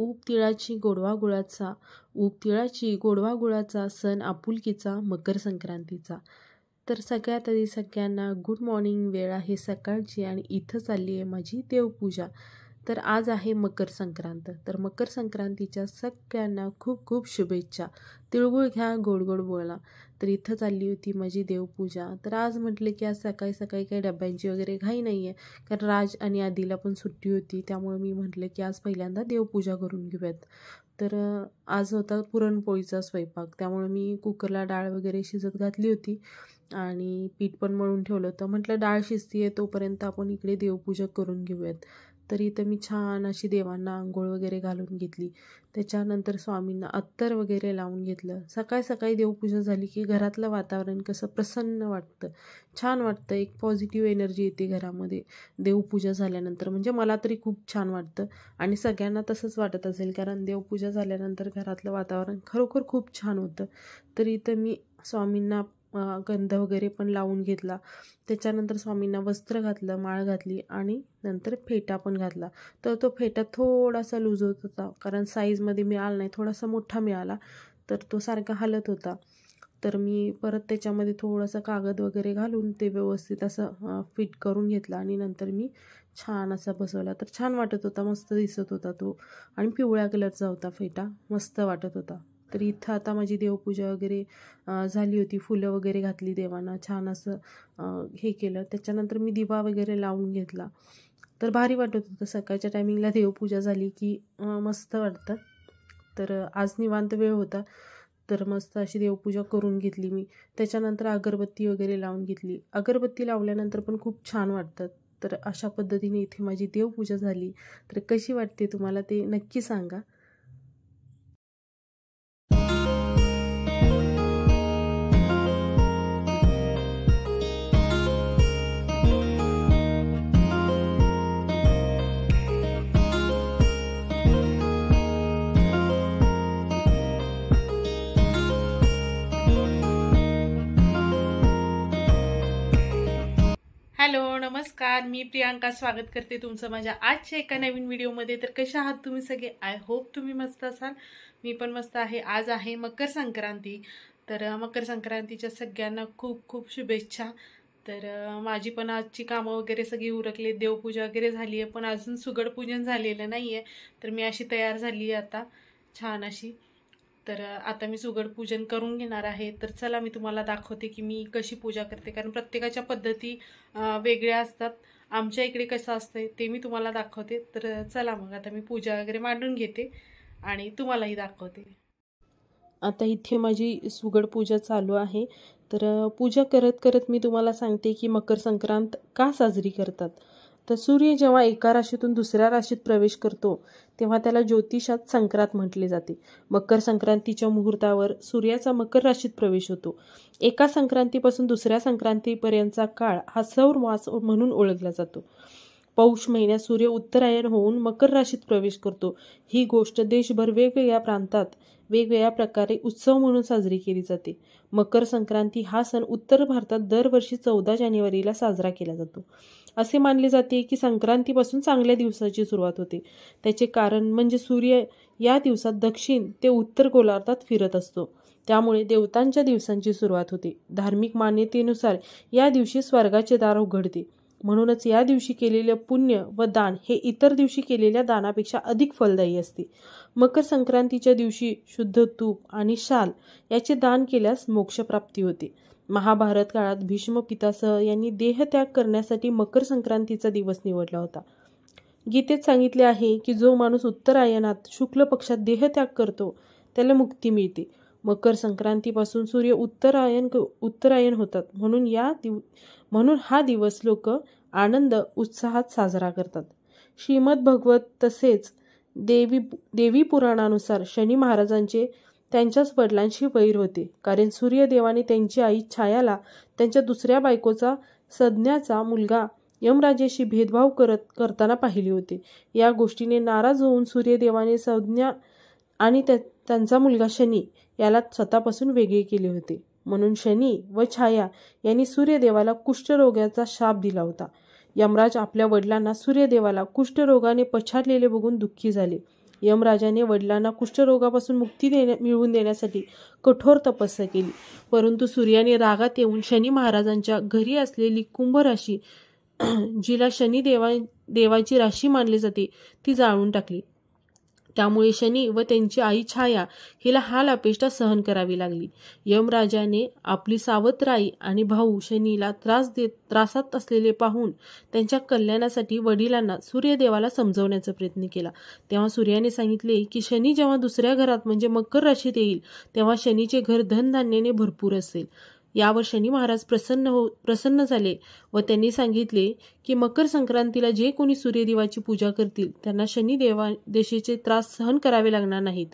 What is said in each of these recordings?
ऊब तिळाची गोडवा गुळाचा सण आपुलकीचा मकर संक्रांतीचा। तर सगळ्यात आधी सगळ्यांना गुड मॉर्निंग। वेळ आहे सकाळची आणि इथं चालली आहे माझी देवपूजा। तर आज आहे मकर संक्रांत। तर मकर संक्रांतीच्या सगळ्यांना खूप खूप शुभेच्छा। तिळगुळ घ्या, गोड गोड बोला। तर इथं चालली होती माझी देवपूजा। तर आज म्हटलं की आज सकाळी सकाळी काही डब्यांची वगैरे घाई नाही आहे, कारण राज आणि आधीला पण सुट्टी होती, त्यामुळे मी म्हटलं की आज पहिल्यांदा देवपूजा करून घेऊयात। तर आज होता पुरणपोळीचा स्वयंपाक, त्यामुळे मी कुकरला डाळ वगैरे शिजत घातली होती आणि पीठ पण मळून ठेवलं होतं। म्हटलं डाळ शिजतीये तोपर्यंत आपण इकडे देवपूजा करून घेऊयात। तर इथं मी छान अशी देवांना आंघोळ वगैरे घालून घेतली। त्याच्यानंतर स्वामींना अत्तर वगैरे लावून घेतलं। सकाळी सकाळी देवपूजा झाली की घरातलं वातावरण कसं प्रसन्न वाटतं, छान वाटतं, एक पॉझिटिव्ह एनर्जी येते घरामध्ये देवपूजा झाल्यानंतर। म्हणजे मला तरी खूप छान वाटतं आणि सगळ्यांना तसंच वाटत असेल, कारण देवपूजा झाल्यानंतर घरातलं वातावरण खरोखर खूप छान होतं। तर इथं मी स्वामींना गंध वगैरे पण लावून घेतला। त्याच्यानंतर स्वामींना वस्त्र घातलं, माळ घातली आणि नंतर फेटा पण घातला। तर तो फेटा थोडासा लूज होत होता, कारण साईजमध्ये मिळाला नाही, थोडासा मोठा मिळाला, तर तो सारखा हलत होता। तर मी परत त्याच्यामध्ये थोडासा कागद वगैरे घालून ते व्यवस्थित असं फिट करून घेतला आणि नंतर मी छान असा बसवला। तर छान वाटत होता, मस्त दिसत होता तो आणि पिवळ्या कलरचा होता फेटा, मस्त वाटत होता। तर इथं आता माझी देवपूजा वगैरे झाली होती, फुलं वगैरे घातली देवांना, छान असं हे केलं। त्याच्यानंतर मी दिवा वगैरे लावून घेतला। तर भारी वाटत होतं, सकाळच्या टायमिंगला देवपूजा झाली की मस्त वाटतं। तर आज निवांत वेळ होता, तर मस्त अशी देवपूजा करून घेतली मी। त्याच्यानंतर अगरबत्ती वगैरे लावून घेतली। अगरबत्ती लावल्यानंतर पण खूप छान वाटतं। तर अशा पद्धतीने इथे माझी देवपूजा झाली। तर कशी वाटते तुम्हाला ते नक्की सांगा। हॅलो, नमस्कार, मी प्रियांका स्वागत करते तुमचं माझ्या आजच्या एका नवीन व्हिडिओमध्ये। तर कशा आहात तुम्ही सगळे? आय होप तुम्ही मस्त असाल, मी पण मस्त आहे। आज आहे मकर संक्रांती, तर मकर संक्रांतीच्या सगळ्यांना खूप खूप शुभेच्छा। तर माझी पण आजची कामं वगैरे सगळी उरकली, देवपूजा वगैरे झाली आहे, पण अजून सुगड पूजन झालेलं नाही आहे। तर मी अशी तयार झाली आहे आता छान अशी। तर आता मी सुगड पूजन करून घेणार आहे। तर चला मी तुम्हाला दाखवते की मी कशी पूजा करते, कारण प्रत्येकाच्या पद्धती वेगळ्या असतात। आमच्या इकडे कसं असतंय ते मी तुम्हाला दाखवते। तर चला मग आता मी पूजा वगैरे मांडून घेते आणि तुम्हालाही दाखवते। आता इथे माझी सुगड पूजा चालू आहे। तर पूजा करत करत मी तुम्हाला सांगते की मकर संक्रांत का साजरी करतात। तर सूर्य जेव्हा एका राशीतून दुसऱ्या राशीत प्रवेश करतो तेव्हा त्याला ज्योतिषात संक्रांत म्हटले जाते। मकर संक्रांतीच्या मुहूर्तावर सूर्याचा मकर राशीत प्रवेश होतो। एका संक्रांतीपासून दुसऱ्या संक्रांतीपर्यंतचा काळ हा सौर मास म्हणून ओळखला जातो। पौष महिन्यात सूर्य उत्तरायण होऊन मकर राशीत प्रवेश करतो। ही गोष्ट देशभर वेगवेगळ्या प्रांतात वेगवेगळ्या प्रकारे उत्सव म्हणून साजरी केली जाते। मकर संक्रांती हा सण उत्तर भारतात दरवर्षी 14 जानेवारीला साजरा केला जातो। असे मानले जाते की संक्रांतीपासून चांगल्या दिवसाची सुरुवात होते। त्याचे कारण म्हणजे सूर्य या दिवसात दक्षिण ते उत्तर गोलार्धात फिरत असतो, त्यामुळे देवतांच्या दिवसांची सुरुवात होते। धार्मिक मान्यतेनुसार या दिवशी स्वर्गाचे दार उघडते, म्हणूनच या दिवशी केलेले पुण्य व दान हे इतर दिवशी केलेल्या दानापेक्षा अधिक फलदायी असते। मकर संक्रांतीच्या दिवशी शुद्ध तूप आणि शाल याचे दान केल्यास मोक्षप्राप्ती होते। महाभारत काळात भीष्म पितामह यांनी देहत्याग करण्यासाठी मकर संक्रांतीचा दिवस निवडला होता। गीतेत सांगितले आहे की जो माणूस उत्तरायणात शुक्ल पक्षात देहत्याग करतो त्याला मुक्ती मिळते। मकर संक्रांतीपासून सूर्य उत्तरायण होतात, म्हणून हा दिवस लोक आनंद उत्साहात साजरा करतात। श्रीमद भगवत तसेच देवी पुराणानुसार शनी महाराजांचे त्यांच्याच वडिलांशी वैर होते, कारण सूर्यदेवाने त्यांची आई छायाला त्यांच्या दुसऱ्या बायकोचा सज्ञाचा मुलगा यमराजेशी भेदभाव करताना पाहिले होते। या गोष्टीने नाराज होऊन सूर्यदेवाने सज्ञा आणि त्यांचा मुलगा शनी याला स्वतःपासून वेगळे केले होते। म्हणून शनी व छाया यांनी सूर्यदेवाला कुष्ठरोगाचा शाप दिला होता। यमराज आपल्या वडिलांना सूर्यदेवाला कुष्ठरोगाने पछाडलेले बघून दुःखी झाले यमराजाने वडिलांना कुष्ठरोगापासून मुक्ती मिळवून देण्यासाठी कठोर तपस्या केली. परंतु सूर्याने रागात येऊन शनी महाराजांच्या घरी असलेली कुंभ राशी, जिला शनी देवाची राशी मानली जाते, ती जाळून टाकली. त्यामुळे शनी व त्यांची आई छाया हिला हाल अपेष्टा सहन करावी लागली. यमराजाने आपली सावत्र आई आणि भाऊ शनीला त्रासात असलेले पाहून त्यांच्या कल्याणासाठी वडिलांना सूर्यदेवाला समजवण्याचा प्रयत्न केला. तेव्हा सूर्याने सांगितले की शनी जेव्हा दुसऱ्या घरात म्हणजे मकर राशीत येईल तेव्हा शनीचे घर धनधान्याने भरपूर असेल. यावर शनी महाराज प्रसन्न झाले व त्यांनी सांगितले की मकर संक्रांतीला जे कोणी सूर्यदेवाची पूजा करतील त्यांना शनी देशाचे त्रास सहन करावे लागणार नाहीत.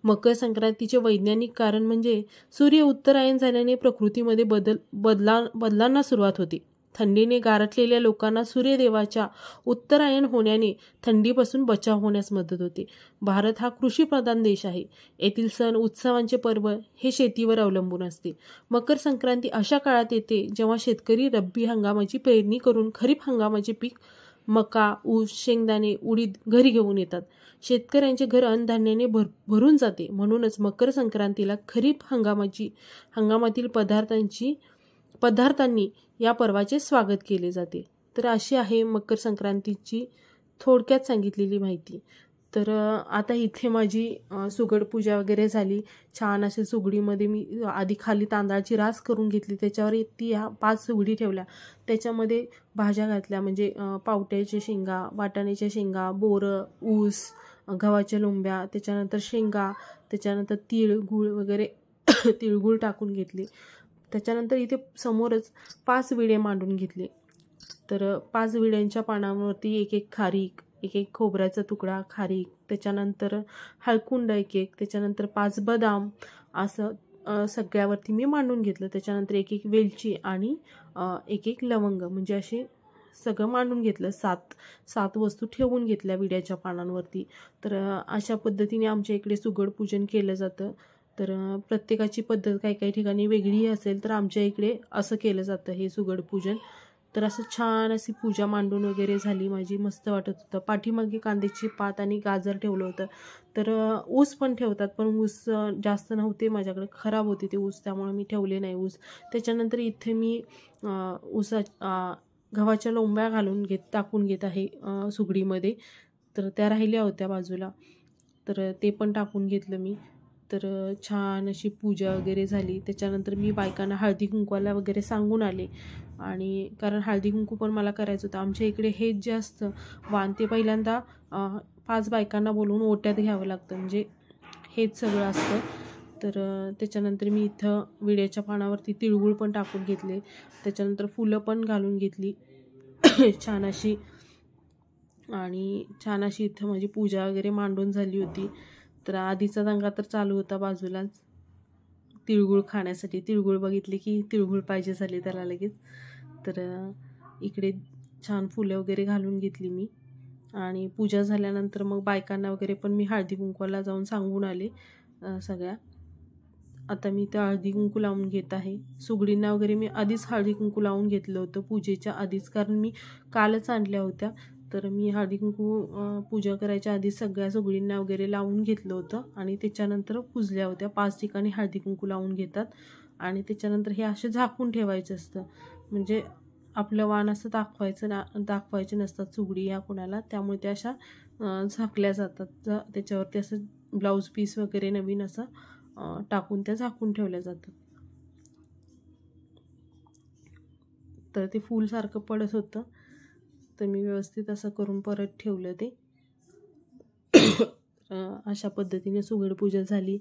मकर संक्रांतीचे वैज्ञानिक कारण म्हणजे सूर्य उत्तरायण झाल्याने प्रकृतीमध्ये बदलांना सुरुवात होते. थंडीने गारठलेल्या लोकांना सूर्यदेवाच्या उत्तरायण होण्याने थंडीपासून बचाव होण्यास मदत होते. भारत हा कृषीप्रधान देश आहे. येथील सण उत्सवांचे पर्व हे शेतीवर अवलंबून असते. मकर संक्रांती अशा काळात येते जेव्हा शेतकरी रब्बी हंगामाची पेरणी करून खरीप हंगामाचे पीक मका, ऊस, शेंगदाणे, उडीद घरी घेऊन येतात. शेतकऱ्यांचे घर अन्नधान्याने भरून जाते. म्हणूनच मकर संक्रांतीला खरीप हंगामातील पदार्थांनी या पर्वाचे स्वागत केले जाते. तर अशी आहे मकर संक्रांतीची थोडक्यात सांगितलेली माहिती. तर आता इथे माझी सुगड पूजा वगैरे झाली. छान अशी सुगडीमध्ये मी आधी खाली तांदळाची रास करून घेतली, त्याच्यावर ती 5 सुगडी ठेवल्या. त्याच्यामध्ये भाज्या घातल्या म्हणजे पावट्याच्या शेंगा, वाटाण्याच्या शेंगा, बोरं, ऊस, गव्हाच्या लोंब्या, त्याच्यानंतर शेंगा, त्याच्यानंतर तीळ, गूळ वगैरे तिळगुळ टाकून घेतले. त्याच्यानंतर इथे समोरच 5 विडे मांडून घेतले. तर 5 विड्यांच्या पानांवरती एक खारीक, एक खोबऱ्याचा तुकडा, खारीक, त्याच्यानंतर हळकुंड एक, त्याच्यानंतर 5 बदाम असं सगळ्यावरती मी मांडून घेतलं. त्याच्यानंतर एक वेलची आणि एक लवंग म्हणजे असे सगळं मांडून घेतलं. 7 वस्तू ठेवून घेतल्या विड्याच्या पानांवरती. तर अशा पद्धतीने आमच्या इकडे सुगड पूजन केलं जातं. तर प्रत्येकाची पद्धत काही ठिकाणी वेगळी असेल, तर आमच्या इकडे असं केलं जातं हे सुगड पूजन. तर असं छान अशी पूजा मांडून वगैरे झाली माझी. मस्त वाटत होतं. पाठीमागे कांद्याची पात आणि गाजर ठेवलं होतं. तर ऊस पण ठेवतात, पण ऊस जास्त नव्हते माझ्याकडे, खराब होते ते ऊस, त्यामुळे मी ठेवले नाही ऊस. त्याच्यानंतर इथे मी गव्हाच्या लोंब्या टाकून घेत आहे सुगडीमध्ये. तर त्या राहिल्या होत्या बाजूला, तर ते पण टाकून घेतलं मी. तर छान अशी पूजा वगैरे झाली. त्याच्यानंतर मी बायकांना हळदी कुंकवाला वगैरे सांगून आले. आणि कारण हळदी कुंकू पण मला करायचं होतं. आमच्या इकडे हेच जे असतं वाण, ते पहिल्यांदा 5 बायकांना बोलवून ओट्यात घ्यावं लागतं, म्हणजे हेच सगळं असतं. तर त्याच्यानंतर मी इथं विड्याच्या पानावरती तिळगुळ पण टाकून घेतले. त्याच्यानंतर फुलं पण घालून घेतली छान अशी. आणि छान अशी इथं माझी पूजा वगैरे मांडून झाली होती. तर आधीचा दंगा तर चालू होता बाजूलाच तिळगुळ खाण्यासाठी. तिळगुळ बघितले की तिळगुळ पाहिजे झाले त्याला लगेच. तर इकडे छान फुलं वगैरे घालून घेतली मी. आणि पूजा झाल्यानंतर मग बायकांना वगैरे पण मी हळदी कुंकवाला जाऊन सांगून आले सगळ्या. आता मी त्या हळदी कुंकू लावून घेत आहे. सुगडींना वगैरे मी आधीच हळदी कुंकू लावून घेतलं होतं पूजेच्या आधीच, कारण मी कालच आणल्या होत्या. तर मी हळदी कुंकू पूजा करायच्या आधी सगळ्या सुगडींना वगैरे लावून घेतलं होतं आणि त्याच्यानंतर पूजल्या होत्या. 5 ठिकाणी हळदी कुंकू लावून घेतात आणि त्याच्यानंतर हे असे झाकून ठेवायचं असतं. म्हणजे आपलं वाण असं दाखवायचे नसतात सुगडी ह्या कुणाला, त्यामुळे त्या अशा झाकल्या जातात. त्याच्यावरती असं ब्लाऊज पीस वगैरे नवीन असं टाकून त्या झाकून ठेवल्या जातात. तर ते फूलसारखं पडत होतं, तर मी व्यवस्थित असं करून परत ठेवलं ते. अशा पद्धतीने सुगड पूजा झाली.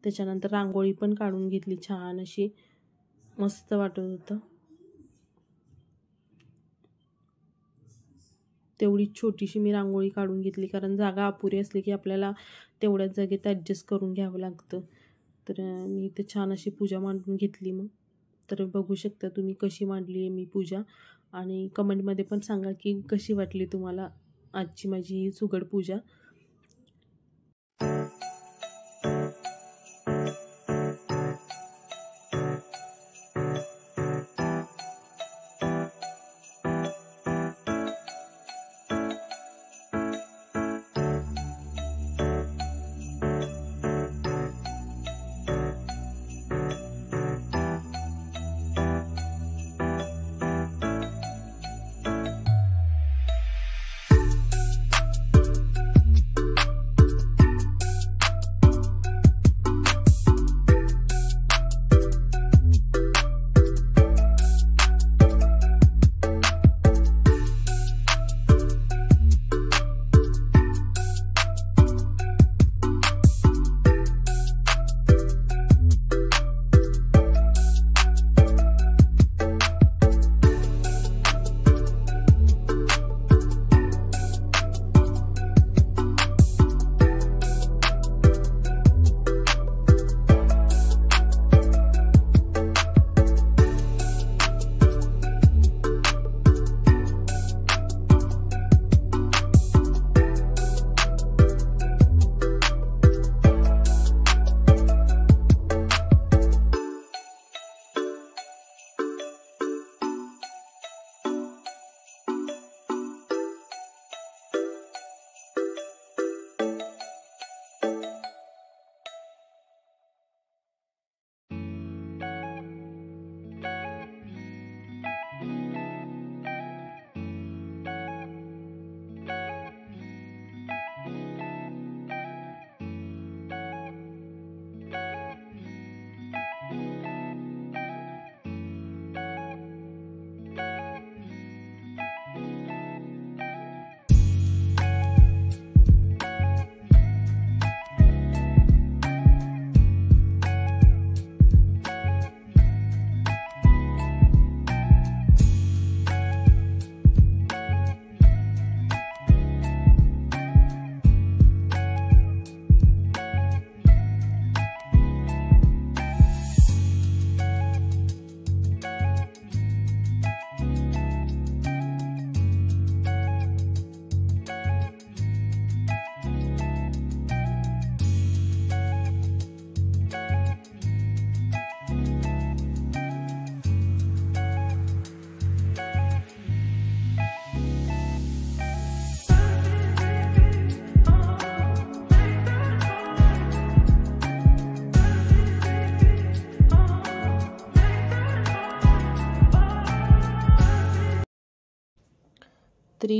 त्याच्यानंतर रांगोळी पण काढून घेतली छान अशी, मस्त वाटत होतं. तेवढीच छोटीशी मी रांगोळी काढून घेतली, कारण जागा अपुरी असली की आपल्याला तेवढ्याच जागेत ॲडजस्ट करून घ्यावं लागतं. तर मी इथे छान अशी पूजा मांडून घेतली मग. तर बघू शकता तुम्ही कशी मांडली आहे मी पूजा. आणि कमेंटमध्ये पण सांगा की कशी वाटली तुम्हाला आजची माझी सुगड पूजा.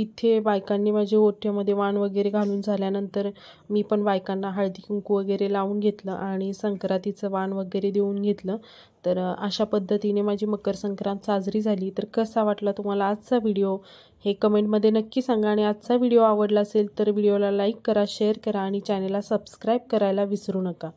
इथे बायकांनी माझ्या ओठ्यामध्ये वाण वगैरे घालून झाल्यानंतर मी पण बायकांना हळदी कुंकू वगैरे लावून घेतलं आणि संक्रांतीचं वाण वगैरे देऊन घेतलं. तर अशा पद्धतीने माझी मकर संक्रांत साजरी झाली. तर कसा वाटला तुम्हाला आजचा व्हिडिओ हे कमेंटमध्ये नक्की सांगा. आणि आजचा व्हिडिओ आवडला असेल तर व्हिडिओला लाईक करा, शेअर करा आणि चॅनलला सबस्क्राईब करायला विसरू नका.